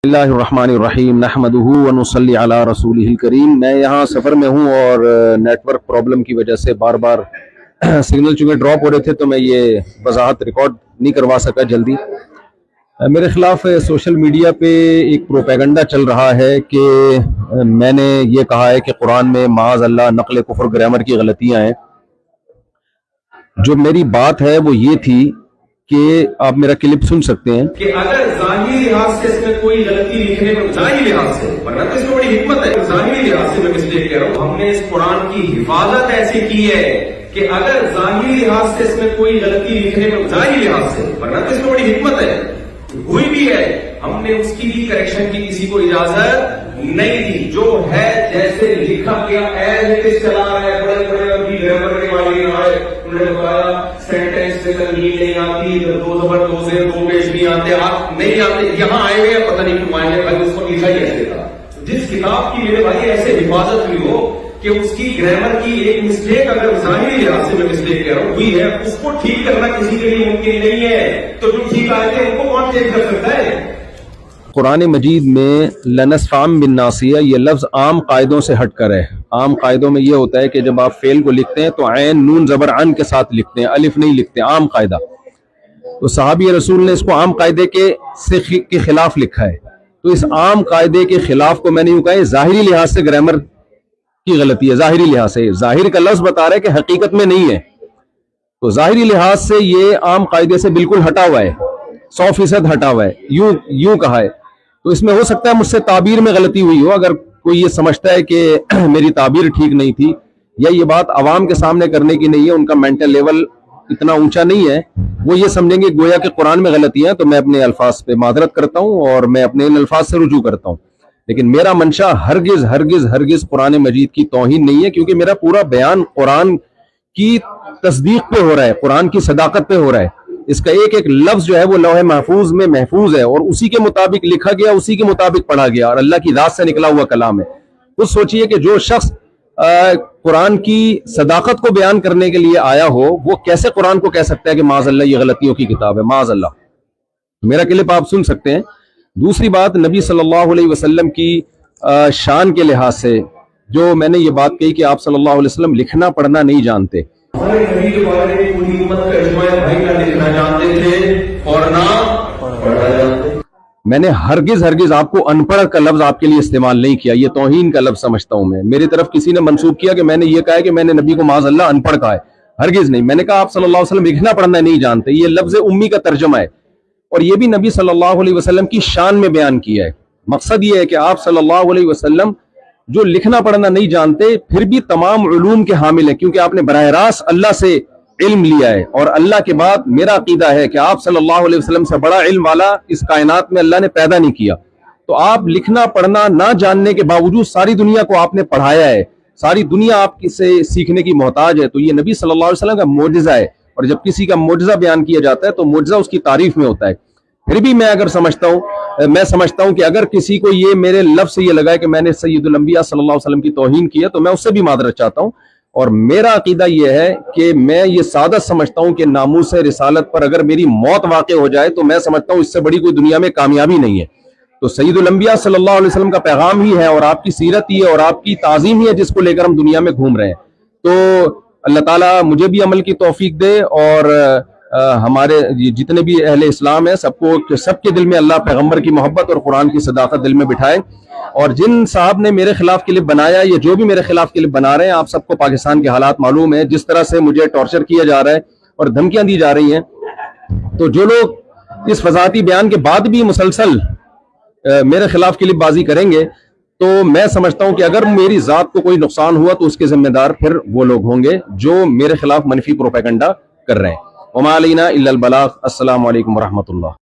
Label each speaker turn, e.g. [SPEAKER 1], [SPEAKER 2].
[SPEAKER 1] اللہ الرحمن الرحیم نحمدہ ونصلی علی رسولہ الکریم۔ میں یہاں سفر میں ہوں اور نیٹ ورک پرابلم کی وجہ سے بار بار سگنل چونکہ ڈراپ ہو رہے تھے تو میں یہ وضاحت ریکارڈ نہیں کروا سکا جلدی۔ میرے خلاف سوشل میڈیا پہ ایک پروپیگنڈا چل رہا ہے کہ میں نے یہ کہا ہے کہ قرآن میں معاذ اللہ نقل کفر گرامر کی غلطیاں ہیں۔ جو میری بات ہے وہ یہ تھی کہ آپ میرا کلپ سن سکتے ہیں
[SPEAKER 2] کہ اگر ظاہری لحاظ سے اس میں کوئی غلطی لکھنے میں ظاہری لحاظ سے، ورنہ تو اس میں بڑی حکمت ہے، ظاہری لحاظ سے میں مسٹیک کہہ رہا ہوں، ہم نے اس قرآن کی حفاظت ایسی کی ہے کہ اگر ظاہری لحاظ سے اس میں کوئی غلطی لکھنے میں ظاہری لحاظ سے، ورنہ تو اس میں بڑی حکمت ہے، ہوئی بھی ہے، ہم نے اس کی بھی کریکشن کی کسی کو اجازت نہیں دی، جو ہے جیسے لکھا گیا ایز اٹ از چلا رہا ہے۔ بڑے بڑے ابھی گرامر کے ماہرین آئے، انہوں نے بتایا سینٹینس سے تنوین نہیں آتی، دو زبر دو زیر دو پیش نہیں آتے، آپ نہیں آتے، یہاں آئے ہوئے پتہ نہیں کیوں آئے ہیں، اس کو لکھا ہی ایسے تھا۔ جس کتاب کی میرے بھائی ایسے حفاظت ہوئی ہو کہ اس کی گرامر کی ایک مسٹیک اگر ظاہری لحاظ سے میں مسٹیک کہہ رہا ہوں ہوئی ہے، اس کو ٹھیک کرنا کسی کے لیے ممکن نہیں ہے، تو جو ٹھیک آئے تھے ان کو کون چیک کر سکتا ہے؟
[SPEAKER 1] قرآن مجید میں لنسفعن بالناصیہ یہ لفظ عام قاعدوں سے ہٹ کر ہے۔ عام قاعدوں میں یہ ہوتا ہے کہ جب آپ فعل کو لکھتے ہیں تو عین نون زبر عن کے ساتھ لکھتے ہیں، الف نہیں لکھتے، عام قاعدہ۔ تو صحابی رسول نے اس کو عام قاعدے کے خلاف لکھا ہے، تو اس عام قاعدے کے خلاف کو میں نے یوں کہا ہے ظاہری لحاظ سے گرامر کی غلطی ہے۔ ظاہری لحاظ سے، ظاہر کا لفظ بتا رہا ہے کہ حقیقت میں نہیں ہے، تو ظاہری لحاظ سے یہ عام قاعدے سے بالکل ہٹا ہوا ہے، 100% ہٹا ہوا ہے، یوں کہا ہے۔ تو اس میں ہو سکتا ہے مجھ سے تعبیر میں غلطی ہوئی ہو، اگر کوئی یہ سمجھتا ہے کہ میری تعبیر ٹھیک نہیں تھی یا یہ بات عوام کے سامنے کرنے کی نہیں ہے، ان کا مینٹل لیول اتنا اونچا نہیں ہے، وہ یہ سمجھیں گے گویا کہ قرآن میں غلطیاں ہیں، تو میں اپنے الفاظ پہ معذرت کرتا ہوں اور میں اپنے ان الفاظ سے رجوع کرتا ہوں۔ لیکن میرا منشا ہرگز ہرگز ہرگز قرآن مجید کی توہین نہیں ہے، کیونکہ میرا پورا بیان قرآن کی تصدیق پہ ہو رہا ہے، قرآن کی صداقت پہ ہو رہا ہے۔ اس کا ایک ایک لفظ جو ہے وہ لوح محفوظ میں محفوظ ہے اور اسی کے مطابق لکھا گیا، اسی کے مطابق پڑھا گیا، اور اللہ کی ذات سے نکلا ہوا کلام ہے۔ خود سوچئے کہ جو شخص قرآن کی صداقت کو بیان کرنے کے لیے آیا ہو، وہ کیسے قرآن کو کہہ سکتا ہے کہ معاذ اللہ یہ غلطیوں کی کتاب ہے، معاذ اللہ۔ میرا کلپ آپ سن سکتے ہیں۔ دوسری بات، نبی صلی اللہ علیہ وسلم کی شان کے لحاظ سے جو میں نے یہ بات کہی کہ آپ صلی اللہ علیہ وسلم لکھنا پڑھنا نہیں جانتے،
[SPEAKER 2] ہمارے نبی کے بارے میں پوری امت کا اجماع ہے، بھائی نہ لکھنا جانتے تھے اور نہ پڑھنا جانتے۔
[SPEAKER 1] میں نے ہرگز ہرگز آپ کو ان پڑھ کا لفظ آپ کے لیے استعمال نہیں کیا، یہ توہین کا لفظ سمجھتا ہوں میں۔ میری طرف کسی نے منسوب کیا کہ میں نے یہ کہا ہے کہ میں نے نبی کو معاذ اللہ ان پڑھ کہا ہے، ہرگز نہیں۔ میں نے کہا آپ صلی اللہ علیہ وسلم لکھنا پڑھنا نہیں جانتے، یہ لفظ امی کا ترجمہ ہے، اور یہ بھی نبی صلی اللہ علیہ وسلم کی شان میں بیان کیا ہے۔ مقصد یہ ہے کہ آپ صلی اللہ علیہ وسلم جو لکھنا پڑھنا نہیں جانتے پھر بھی تمام علوم کے حامل ہیں، کیونکہ آپ نے براہ راست اللہ سے علم لیا ہے، اور اللہ کے بعد میرا عقیدہ ہے کہ آپ صلی اللہ علیہ وسلم سے بڑا علم والا اس کائنات میں اللہ نے پیدا نہیں کیا۔ تو آپ لکھنا پڑھنا نہ جاننے کے باوجود ساری دنیا کو آپ نے پڑھایا ہے، ساری دنیا آپ سے سیکھنے کی محتاج ہے، تو یہ نبی صلی اللہ علیہ وسلم کا معجزہ ہے، اور جب کسی کا معجزہ بیان کیا جاتا ہے تو معجزہ اس کی تعریف میں ہوتا ہے۔ پھر بھی میں سمجھتا ہوں کہ اگر کسی کو یہ میرے لفظ سے یہ لگا ہے کہ میں نے سید الانبیاء صلی اللہ علیہ وسلم کی توہین کی ہے تو میں اس سے بھی معذرت چاہتا ہوں، اور میرا عقیدہ یہ ہے کہ میں یہ سعادت سمجھتا ہوں کہ ناموس رسالت پر اگر میری موت واقع ہو جائے تو میں سمجھتا ہوں اس سے بڑی کوئی دنیا میں کامیابی نہیں ہے۔ تو سید الانبیاء صلی اللہ علیہ وسلم کا پیغام ہی ہے، اور آپ کی سیرت ہی ہے، اور آپ کی تعظیم ہی ہے جس کو لے کر ہم دنیا میں گھوم رہے ہیں۔ تو اللہ تعالیٰ مجھے بھی عمل کی توفیق دے، اور ہمارے جتنے بھی اہل اسلام ہیں سب کے دل میں اللہ پیغمبر کی محبت اور قرآن کی صداقت دل میں بٹھائے۔ اور جن صاحب نے میرے خلاف کلپ بنایا یا جو بھی میرے خلاف کلپ بنا رہے ہیں، آپ سب کو پاکستان کے حالات معلوم ہیں، جس طرح سے مجھے ٹارچر کیا جا رہا ہے اور دھمکیاں دی جا رہی ہیں، تو جو لوگ اس وضاحتی بیان کے بعد بھی مسلسل میرے خلاف کلپ بازی کریں گے، تو میں سمجھتا ہوں کہ اگر میری ذات کو کوئی نقصان ہوا تو اس کے ذمہ دار پھر وہ لوگ ہوں گے جو میرے خلاف منفی پروپیگنڈا کر رہے ہیں۔ وما علینا الا البلاغ۔ السلام علیکم ورحمۃ اللہ۔